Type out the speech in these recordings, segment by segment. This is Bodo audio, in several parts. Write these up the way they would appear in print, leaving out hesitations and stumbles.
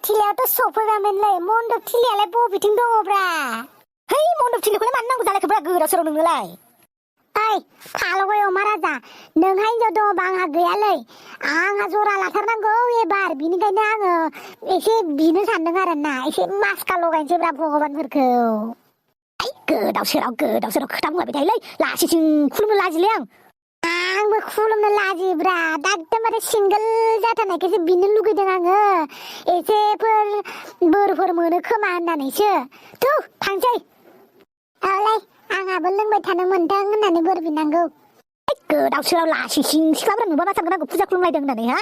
थिलियावथ' सफैबायमोनलै मन्दप थिलियालाय बबेथिं दङब्रा है मन्दप थिलिखौलाय मानो नांगौ जालायखोब्रा गोदाव सोराव नोंनोलाय ओइ फालगय अमा राजा नोंहा हिनजाव दङबा आंहा गैयालै आंहा जरा लाथारनांगौ एबार बिनिखायनो आङो एसे बिनो सानदों आरोना एसे मास्का लगायनोसैब्रा भगबानफोरखौ गोदाव सोराव खोथा बुंबाय थायोलै लासिसिं खुलुमनो लाजिलै आंबो खुलुमनो लाजिब्रा एकदमबारे सिंगोल जाथारनायखौसो बिनो लुगैदों आङो एसेफोर बोरफोर मोनो खोमा होननानैसो थु थांसै औलै आंहाबो लोंबाय थानो मोनथों होननानै बोर बिनांगौ गोदाव सोराव लासिसिं सिख्लाफोरा नुबा मा सानगोन आंखौ फुजा खुलुमलायदों होननानै हा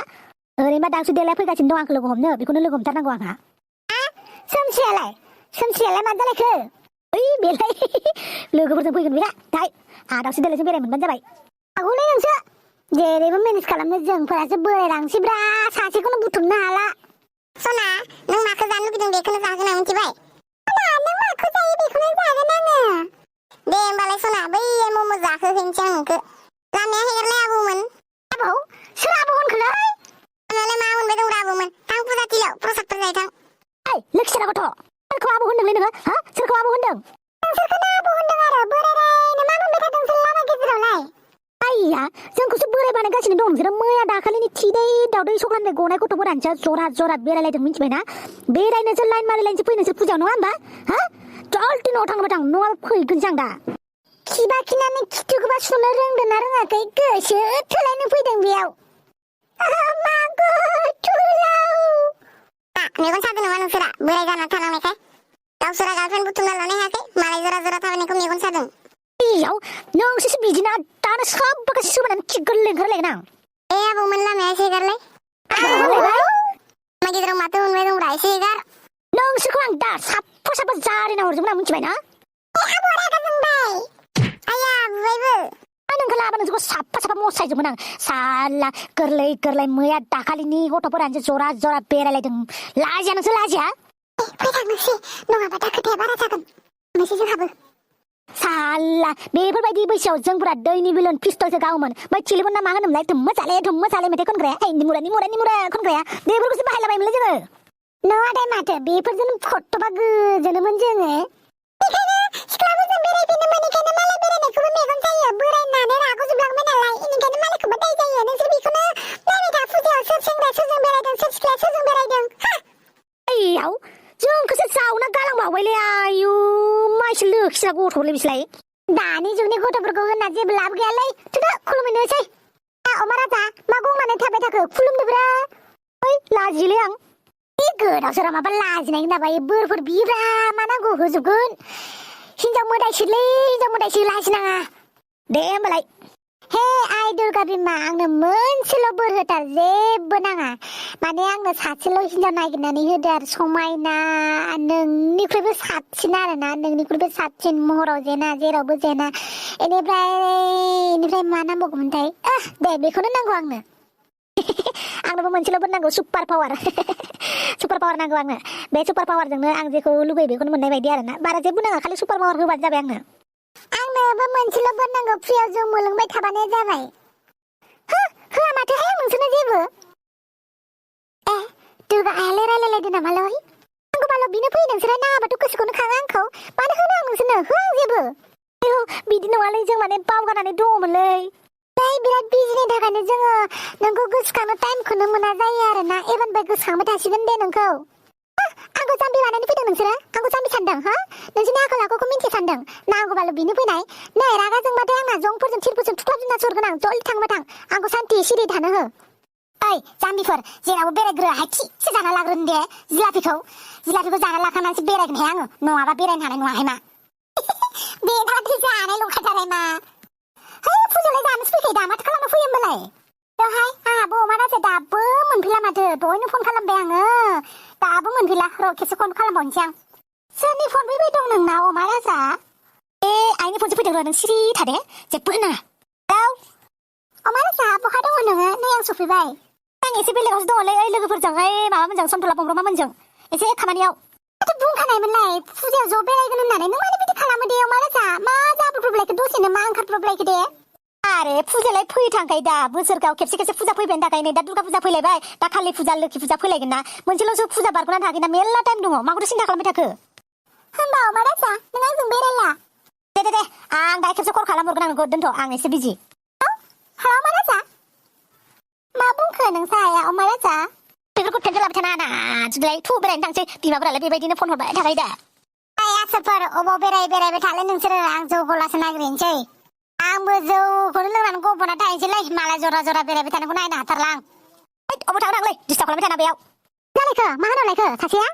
ओरैनोबा दासो देलाय फैगासिनो दं आंखौ लोगो हमनो बेखौनो लोगो हमथारनांगौ आंहा सोमस्रियालाय मानो जालायखो ओइ बेलाय लोगोफोरजों फैगोन बेहा दाय आहा दावसो देलायजों बेराय मोनबानो जाबाय आगौलै नोंसो जेरैबो मेनेज खालामनो जोंफोरासो बोरायलांसैब्रा सासेखौनो बुथुमनो हाला सना नों माखौ जानो लुगैदों बेखौनो जागोन आं मिथिबाय सना नों माखौ जायो बेखौनो जागोन आङो दे होमबालाय सना बै मम' जाहोहैनोसै आं नोंखौ लामाया हेगारलाय आबौमोन आबौ सोर आबौ होनखोलै आंनालाय मा मोनबाय दं आबौमोन थां फुजा थिलियाव प्रसादफोर जाहैथां ओइ लोखिसारा गथ' सोरखौ आबौ होनदोंलै नोङो हा सोरखौ आबौ होनदों नोंसोरखौनो आबौ होनदों आरो बोरायनो मा मोनबाय थादों नोंसोर लामा गेजेरावलाय आइया जोंखौसो बोराय बानायगासिनो दं नोंसोरो मैया दाखालिनि थिदै दावदै सख्लानिफ्राय गनाय गथ'फोरानोसो जरात बेरायलायदों मिथिबायना बेरायनोसो लाइन मारिलायनोसो फैनोसो फुजायाव नङा होमबा हा जल्दि न'आव थांनोबा थां न'आव फैगोनसो आं दा खिबा खिनानै खिथुखौबा सुनो रोंदों ना रोङाखै गोसो थोलायनो फैदों बेयाव मेगन सादों नामा नोंसोरा बोराय जाना थानांनायखाय गावसोरा गार्लफ्रेन्ड बुथुमना लानो हायाखै मालाय जरा थाबायनायखौ मेगन सादों इयाव नोंसोरसो बिदिना दानो सबबो गासै सोबानानै खि गोरलै ओंखारलायगोन आं आबौमोन लामाया एसे हेगारलाय मा गेजेराव माथो मोनबाय दंब्रा एसे हेगार नोंसोरखौ आं दा साफा जारिना हरजोबगोन आं मिथिबायना आबौ रागा जोंबाय आया बुबायबो नोंखौ लाबा नोंसोरखौ साफा मसायजोबगोन आं साला गोरलै मैया दाखालिनि गथ'फोरानोसो जरा बेरायलायदों लाजिया नोंसोर लाजिया फैथां नोंसि नङाबा दा खोथाया बारा जागोन नोंसि जोंहाबो साला बेफोरबायदि बैसोआव जोंफोरा दैनि बिलन पिस्तलसो गावोमोन बै थिलिफोरना मा होनोमोनलाय धुम्म साले मेथाइ खनग्राया निमुरा खनग्राया बेफोरखौसो बाहायलाबायोमोनलै जोङो नङाथाय माथो बेफोरजोंनो फट'बा गोजोनोमोन जोङो बेखायनो सिख्लाफोरजों बेरायफिनो मोनिखायनो मालाय बेरायनायखौबो मेगन जायो बोरायनानै रागा जोबलांबाय नालाय इनिखायनो मालायखौबो दाय जायो नोंसोर बेखौनो नायबाय था फुजायाव सोर सेंग्राया सोरजों बेरायदों सोर सिख्लाया सोरजों बेरायदों हा आइयाव जोंखौसो जावना गालांबावबायलै आयु माइसो लोखिसा गथ'लै बिसोरलाय दानि जुगनि गथ'फोरखौ होनना जेबो लाब गैयालै थुदो खुलुमहैनोसै अमा राजा मा गंनानै थाबाय थाखो खुलुमदोब्रा ओइ लाजियोलै आं गोदाव सोराव माबा लाजिनाय होनाबाय बोरफोर बिब्रा मा नांगौ होजोबगोन हिनजाव मोदायसो लाजिनाङा दे होमबालाय हे आइ दुर्गा बिमा आंनो मोनसेल' बोर होथार जेबो नाङा माने आंनो सासेल' हिनजाव नागिरनानै होदो आरो समायना नोंनिख्रुइबो साबसिन आरोना नोंनिख्रुइबो साबसिन महराव जेना जेरावबो जेना इनिफ्राय मा नांबावगौमोनथाय दे बेखौनो नांगौ आंनो आंनोबो मोनसेल' बोर नांगौ सुपार पावार नांगौ आंनो बे सुपार पावारजोंनो आं जेखौ लुगैयो बेखौनो मोननाय बायदि आरोना बारा जेबो नाङा खालि सुपार पावार होबानो जाबाय आंनोबो मोनसेल' बोर नांगौ फ्रियाव जौ मोलोंबाय थाबानो जाबाय होआ माथोहाय आं नोंसोरनो जेबो दुर्गा आयालाय रायलायलायदो नामालै नांगौबाल' बिनो फैयो नोंसोरो नाङाबाथ' गोसोखौनो खाङा आंखौ मानो होनो आं नोंसोरनो होआ आं जेबो बिदि नङालै जों माने बावगारनानै दङमोनलै बिराद बिजिनि थाखायनो जोङो नोंखौ गोसोखांनो टाइमखौनो मोना जायो आरोना एबारनिफ्राय गोसोखांबाय थासिगोन दे नोंखौ आंखौ जाम्बि बानायनो फैदों नोंसोरो आंखौ जाम्बि सानदों नोंसोरनि आखल आखुखौ मिन्थि सानदों नांगौबाल' बिनो फैनाय नै रागा जोंबाथाय आंना जंफोरजों थिरफोरजों थुख्लाबजोबना सोरगोन आं जल्दि थांबाय थां आंखौ सान्थि सिरि थानो हो ओइ जाम्बिफोर जेरावबो बेरायग्रोहाय थिगसे जाना लाग्रोन दे जिलापिखौ जाना लाखानानैसो बेरायगोनहाय आङो नङाबा बेरायनो हानाय नङाहाय मा बेनावदि जानाय लंखाथाराय मा फुजालाय जानोसो फैखायो दा माथो खालामनो फैयो होमबालाय बेवहाय आंहाबो अमा राजा दाबो मोनफैला माथो दहायनो फन खालामबाय आङो दाबो मोनफैला र' खेबसे फन खालामबावनोसै आं सोरनि फन फैबाय दं नोंनाव अमा राजा आइनि फनसो फैदों र' नों सिरि थादे जेबो होनाङा हेलौ अमा राजा बहा दङ नोङो नै आं सफैबाय आं एसे बेलेगावसो दङलै ओइ लोगोफोरजों माबा मोनजों सन्तला बंब्रमा मोनजों एसे खामानियाव माथो बुंखानायमोनलाय फुजायाव ज' बेरायगोन होननानै नों मानो बिदि खालामो दे अमा राजा मा जाब्रबलायखो दसेनो मा ओंखारब्रबलायखो दे आरे फुजालाय फैथांखायो दा बोसोरगाव खेबसे फुजा फैबायानो थाखाय नै दा दुर्गा फुजा फैलायबाय दा कालि फुजा लोखि फुजा फैलायगोन ना मोनसेल'सो फुजा बारग'नानै थागोन ना मेरला टाइम दङ माखौथ' सिन्था खालामबाय थाखो होमबा अमा राजा नों आंजों बेरायला दे आं दा खेबसे कल खालामहरगोन आं नोंखौ दोनथ' आं एसे बिजि हा अमा राजा मा बुंखो नों साया अमा राजा बेफोरखौ टेनसन लाबाय थानाङा ना जुलाय थु बेरायनो थांसै बिमाफोरालाय बेबायदिनो फन हरबाय थाखायो दा आसोलफोर अबाव बेरायबाय थालाय नोंसोरो आं जौ गलासो नागिरहैनोसै आंबो जौखौनो लोंनानै गब'ना थाहैनोसैलै मालाय जरा बेरायबाय थानायखौ नायनो हाथारला आं अबाव थांनो आंलै डिस्टार्ब खालामबाय थाना बेयाव जालायखो मा होनलायखो सासेया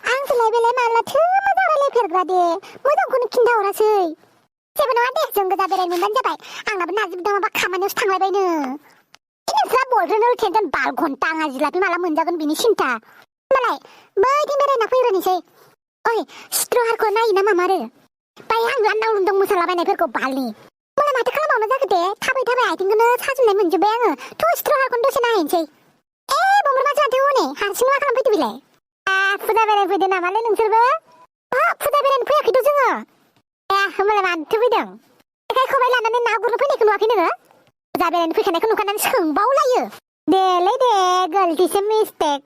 आंसोलाय बेलाय मालाथो मोजां रायलायफेरग्रा दे मोजांखौनो खिन्थाहरासै जेबो नङा दे जों गोजा बेरायनो मोनबानो जाबाय आंनाबो नाजिबदों माबा खामानियावसो थांलायबायनो नोंस्रा बयफ्रेन्ड टेनसन 12 घन्टा आंहा जिलापि माला मोनजागोन बिनि सिन्था होमबालाय बैथिं बेरायना फैग्रोनोसै ओइ सिट्रहारखौ नायो ना मामारो बाय आं लान्दां लुन्दों मोसालाबायनायफोरखौ बालनि मोला माथो खालामबावनो जाखो दे थाबाय आथिंखौनो साजोबनाय मोनजोब्बाय आङो थ' सिट्रहारखौनो दसे नायहैनोसै बमर माथो माथो हनै हारसिं मा खालामफैदो बिलाय फुजा बेरायनो फैदो नामालै नोंसोरबो फुजा बेरायनो फैयाखैथ' जोङो होमबालाय मानोथो फैदों जेखाइ खबाइ लानानै ना गुरनो फैनायखौ नुवाखै नोङो फुजा बेरायनो फैखानायखौ नुखानानै सोंबावलायो देलै दे गलतिसो मिस्टेक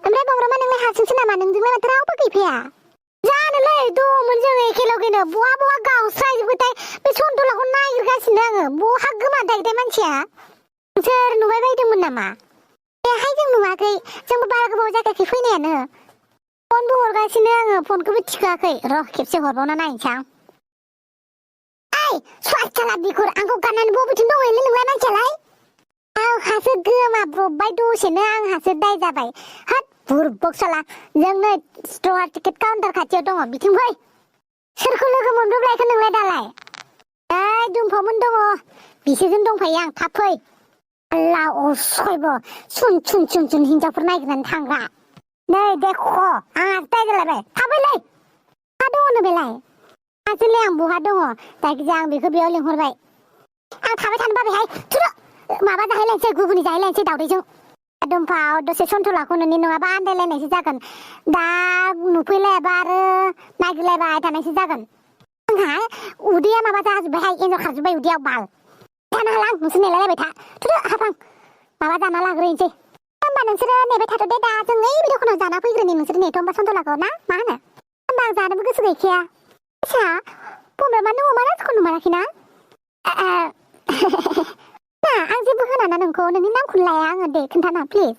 ओमफ्राय बमरमा नोंलाय हारसिंसो नामा नोंजोंलाय माथो रावबो गैफाया जानोलै दंमोन जों एखेलगेनो बहा गावस्राजोबबायथाय बे सन्तलाखौ नागिरगासिनो आङो बहा गोमाथाय मानसिया नोंसोर नुबाय बायदोंमोन नामा बेहाय जों नुवाखै जोंबो बारा गोबाव जायाखै फैनायानो फनबो हरगासिनो आङो फनखौबो थिखोआखै र' खेबसे हरबावना नायनोसै आं ओइ स्वार्थाला बिगुर आंखौ गाननानै बबेथिं दंहैलै नोंलाय मानसियालाय आंहासो गोमाब्रबबाय दसेनो आंहासो दाय जाबाय हाट बुरबक साला जों नै स्ट'र टिकेट काउन्टार खाथियाव दङ बिथिं फै सोरखौ लोगो मोनब्रबलायखो नोंलाय दालाय ओइ दुमफावमोन दङ बिसोरजों दंफायो आं थाब फै आल्ला असयबो सुन हिनजावफोर नागिरनानै थांग्रा नै देख' आंहा दाय जालायबाय थाबैलै मा दङनो बेलाय आजोलै आं बहा दङ जायखिजाया आं बेखौ बेयाव लिंहरबाय आं थाबाय थानो बाबायहाय थुदो माबा जाहैलायनोसै गुगुनि जाहैलायनोसै दावदैजों दुमफाव दसे सन्तलाखौ नोंनि नङाबा आन्दायलायनायसो जागोन दा नुफैलायाबा आरो नागिरलायबाय थानायसो जागोन आंहा उदैया माबा जाजोब्बायहाय एन्जर खारजोब्बाय उदैयाव बाल जानो हाला आं नोंसोर नेलायलायबाय था थुदो हाफां माबा जाना लाग्रोनोसै होमबा नोंसोरो नेबाय थाथ' दे दा जों ओइ दखानाव जाना फैग्रोनि नोंसोर नेथ' होमबा सन्तलाखौ ना मा होनो होमबा आं जानोबो गोसो गैखाया आच्छा बमरमा नों अमा राजाखौ नुमाराखैना ना आं जेबो होनाना नोंखौ नोंनि नामखौनो लाया आङो दे खोन्थाना प्लिज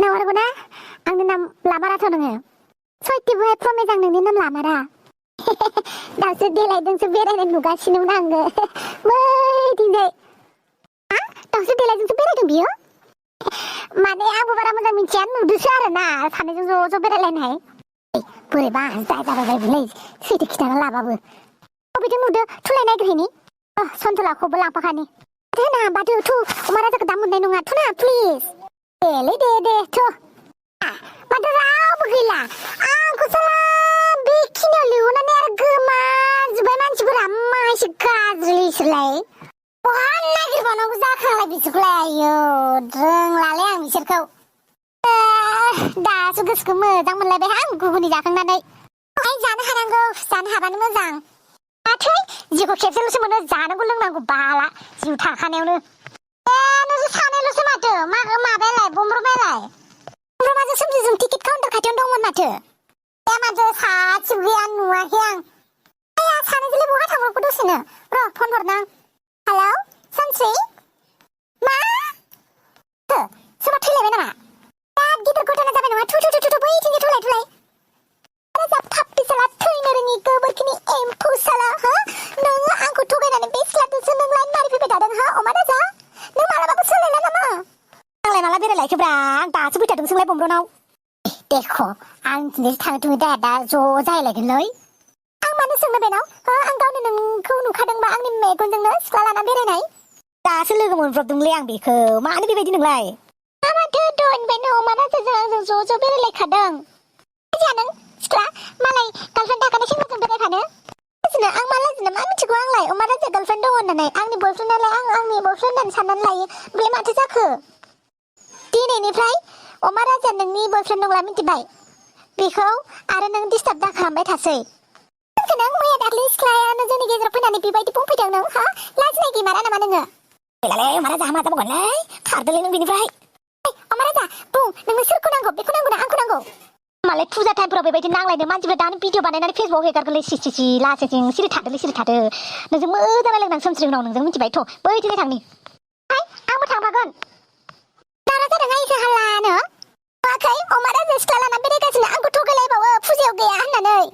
नंमारगौ ना आंनि नाम लामाराथ' नोङो सयथिबोहाय प्रमेज आं नोंनि नाम लामारा दासो देलायदोंसो बेरायनाय नुगासिनोमोन आङो बैथिंजाय दासो देलायदोंसो बेरायदों बियो माने आंबो बारा मोजां मिथिया नुदोंसो आरो ना सानैजों ज' बेरायलायनाय बोरैबा दाय जाबाय बिलाय सैथो खिथाना लाबाबो बबेथिं नुदो थुलाय नागिरहैनि सन्तलाखौबो लांफाखानि ना बादो थु अमा राजाखौ दा मोननाय नङा थुना प्लिज देलै दे थु माथो रावबो गैला आंखौ साला बेखिनियाव लिंहरनानै आरो गोमाजोब्बाय मानसिफोरा मासे गाज्रिसोलाय बहा नागिरबावनांगौ जाखांलाय बिसोरखौलाय आयौ रोंलालै आं बिसोरखौ दासो गोसोखौ मोजां मोनलायबाय आं गुबुननि जाखांनानै जानो हानांगौ जानो हाबानो मोजां माथो जिउखौ खेबसेल'सो मोनो जानांगौ लोंनांगौ बाला जिउ थाखानायावनो नोंसोर सानैल'सो माथो माबायालाय बमरमाजों सोमजिजों टिकेट काउन्टार खाथियावनो दंमोन माथो माथो सासेबो गैया नुवाखै आं सानैजोंलाय बहा थांबावगौ दसेनो र' फन हरनां हेलौ सानस्रि मा सोरबा थैलायबाय नामा बिराद गिदिर घटना जाबाय नङा थु बैथिंजाय थुलाय फाप्पि साला थैनो रोङि गोबोरखिनि एम्फौ साला नोङो आंखौ थगायनानै बे सिख्लाजोंसो नों लाइन मारि फैबाय थादों अमा राजा नों मालाबाबो सोलायला नामा आंलाय माला बेरायलायखोब्रा आं दासो फैथारदों सोंलाय बमब्रनाव देख' आं दिनै थाङो दा ज' जाहैलायगोनलै आं मानो सोंनो बेनाव आं गावनो नोंखौ नुखादोंबा आंनि मेगनजोंनो सिख्ला लाना बेरायनाय दासो लोगो मोनब्रबदोंलै आं बेखौ मानो बेबायदि नोंलाय माथो दहायनिफ्रायनो अमा राजाजों आंजों ज' बेरायलायखादों नों सिख्ला मालाय गार्लफ्रेन्ड थाखानाय सेंग्राजों बेरायफानो आं मा लाजिनो मा मिथिगौ आंलाय अमा राजा गार्लफ्रेन्ड दङ होननानै आंनि बयफ्रेन्डआलाय आं आंनि बयफ्रेन्ड होननानै साननानै लायो बे माथो जाखो दिनैनिफ्राय अमा राजा नोंनि बयफ्रेन्ड नंला मिथिबाय बेखौ आरो नों डिस्टार्ब दा खालामबाय थासै जाखो नों मैया दाख्लै सिख्लायानो जोंनि गेजेराव फैनानै बेबायदि बुंफैदों नों हा लाजिनाय गैमारा नामा नोङो गैलालै अमाराजा मा जाबावगोनलै खारदोलै नों बिनिफ्राय अमाराजा बुं नोंनो सोरखौ नांगौ बेखौ नांगौ ना आंखौ नांगौ मालाय फुजा टाइमफोराव बेबायदि नांलायनो मानसिफ्रा दानो भिडिअ बानायनानै फेसबुकाव हेगारगोनलै सि लासेथिं सिरि थादोलै सिरि थादो नोंजों मोजां रायलायनां सोमस्रि उनाव नोंजों मिथिबायथ' बैथिंजाय थांनि आंबो थांफागोन दारा जादों आइखो हाल्लानो नुवाखै अमाराजा सिख्ला लाना बेरायगासिनो आंखौ थगायलायबावो फुजायाव गैया होननानै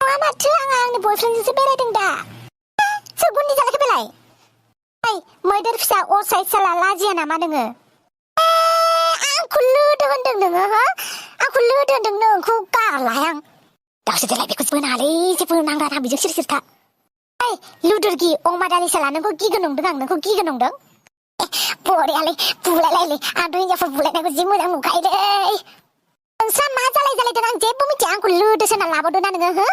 नङा माथो आंनि बयफ्रेन्डजोंसो बेरायदों दा सोर गुन्दी जालायखो बेलाय मैदेर फिसा असाइस साला लाजिया नामा नोङो आंखौ लोदो होनदों नोङो हो आंखौ लोदो होनदों नोंखौ गारलाय आं दावसो देलाय बेखौ जेबो नाङालै जेबो नांला था बेजों सिरि सिरि था लुदुरगि अमादानि साला नोंखौ गिगोन नंदों आं नोंखौ गिगोन नंदों बरियालै बुलायलायलै आंथ' हिनजावफोर बुलायनायखौ जि मोजां नुखायोलै नोंस्रा मा जालायदों आं जेबो मिथिया आंखौ लोदोसो होनना लाबोदो ना नोङो हो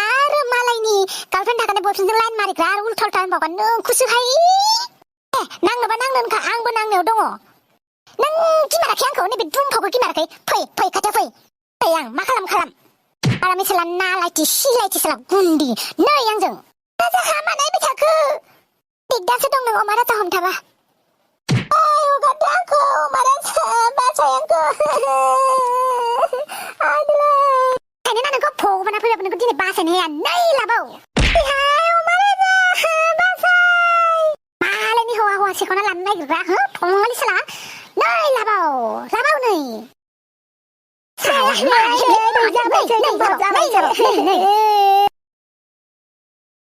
आरो मालायनि गार्लफ्रेन्ड थाखानाय बयफ्रेन्डजों लाइन मारिग्रा आरो उल्था उल्था होनबावगोन नोंखौसोहाय नांनोबा नांनो होनखा आंबो नांनायाव दङ नों गिमाराखै आंखौ नैबे दुमफावखौ गिमाराखै फै खाथियाव फै आं मा खालाम आरामै साला नालायथि सिलायथि साला गुन्दी नै आंजों राजा मानायबाय थाखो दिगदारसो दं नों अमाराजा हमथाबा हगारदो आंखौ अमाराजा बासाय आंखौ खायनो ना नोंखौ भगबाना फैबाबो नोंखौ दिनै बासायनो हाया नै लाबाव अमाराजा बासाय मालायनि हौवा सेखना लानो नागिरग्रा हो थंगालि साला नै लाबाव नै